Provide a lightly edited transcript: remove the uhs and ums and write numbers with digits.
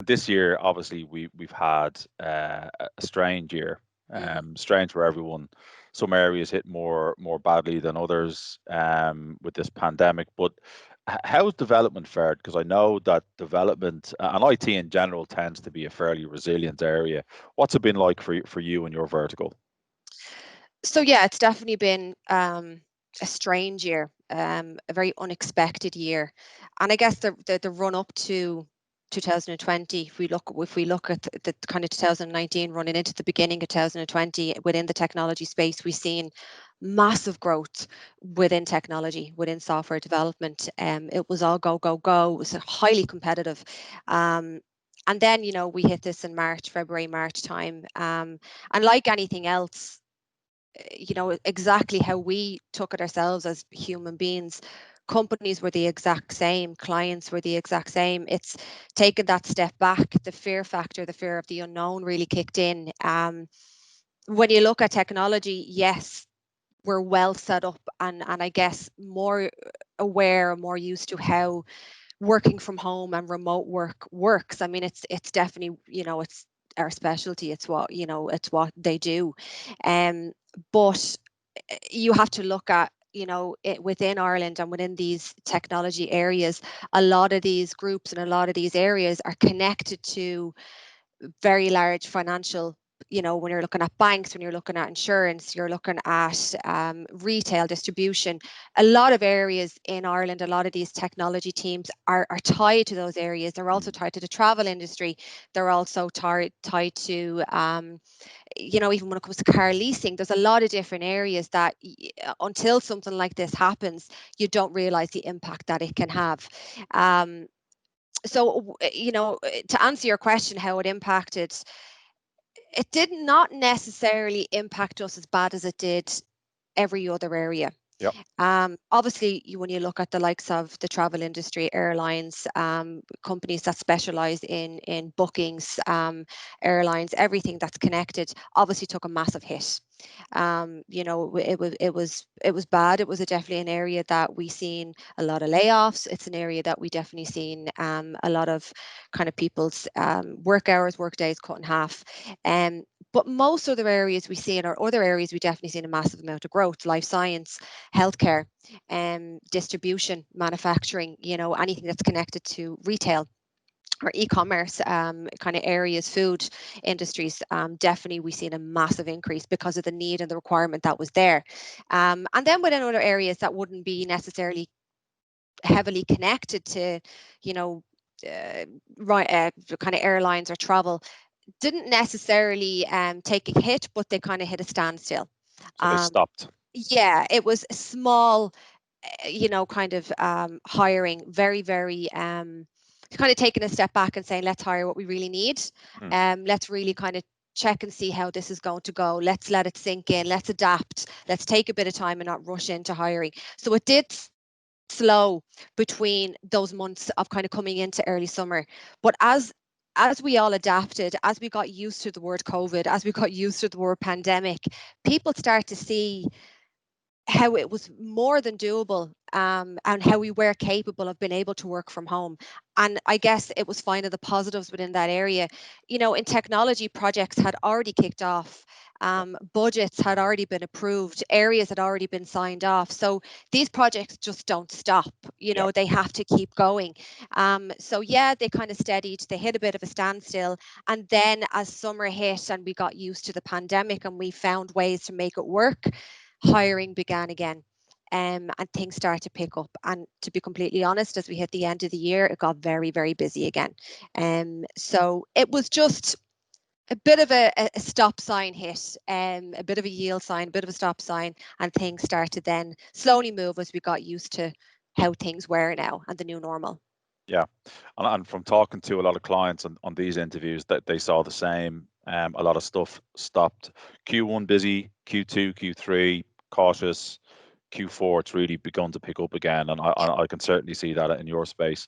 This year, obviously, we've had a strange year, strange for everyone. Some areas hit more badly than others with this pandemic. But how's development fared? Because I know that development and IT in general tends to be a fairly resilient area. What's it been like for you and your vertical? So yeah, it's definitely been a strange year, a very unexpected year, and I guess the run up to 2020, if we look at the kind of 2019 running into the beginning of 2020 within the technology space, we've seen massive growth within technology, within software development. It was all go go go. It was highly competitive. Um, and then, we hit this in February, March time. And like anything else, exactly how we took it ourselves as human beings. Companies were the exact same, clients were the exact same. It's taken that step back. The fear factor, the fear of the unknown really kicked in. When you look at technology, yes, we're well set up and I guess more aware, more used to how working from home and remote work works. I mean, it's definitely, it's our specialty. It's what they do. Um, but you have to look at, it within Ireland and within these technology areas, a lot of these groups and a lot of these areas are connected to very large financial, when you're looking at banks, when you're looking at insurance, you're looking at retail distribution. A lot of areas in Ireland, a lot of these technology teams are tied to those areas. They're also tied to the travel industry. They're also tied to even when it comes to car leasing, there's a lot of different areas that until something like this happens, you don't realize the impact that it can have. So, to answer your question, how it impacted, it did not necessarily impact us as bad as it did every other area. Yep. Obviously, when you look at the likes of the travel industry, airlines, companies that specialize in bookings, airlines, everything that's connected, obviously took a massive hit. It was bad. It was definitely an area that we seen a lot of layoffs. It's an area that we definitely seen a lot of kind of people's work hours, work days cut in half. But most other areas we see, in our other areas, we definitely seen a massive amount of growth: life science, healthcare, distribution, manufacturing, anything that's connected to retail or e-commerce kind of areas, food industries. Definitely we've seen a massive increase because of the need and the requirement that was there. And then within other areas that wouldn't be necessarily heavily connected to, you know, uh, kind of airlines or travel, didn't necessarily take a hit, but they kind of hit a standstill. So they Um, stopped. yeah, it was a small, kind of hiring, very, very kind of taking a step back and saying, let's hire what we really need. Hmm. Let's really kind of check and see how this is going to go. Let's let it sink in. Let's adapt. Let's take a bit of time and not rush into hiring. So it did slow between those months of kind of coming into early summer. But as we all adapted, as we got used to the word COVID, as we got used to the word pandemic, people start to see how it was more than doable, and how we were capable of being able to work from home. And I guess it was finding the positives within that area. In technology, projects had already kicked off, budgets had already been approved, areas had already been signed off. So these projects just don't stop. Yeah. They have to keep going. So yeah, they kind of steadied, they hit a bit of a standstill. And then as summer hit and we got used to the pandemic and we found ways to make it work, hiring began again. And things started to pick up. And to be completely honest, as we hit the end of the year, it got very, very busy again. So it was just a bit of a stop sign hit, a bit of a yield sign, a bit of a stop sign, and things started then slowly move as we got used to how things were now and the new normal. Yeah, and from talking to a lot of clients on these interviews, that they saw the same. A lot of stuff stopped. Q1 busy, Q2, Q3 cautious, Q4 it's really begun to pick up again, and I can certainly see that in your space.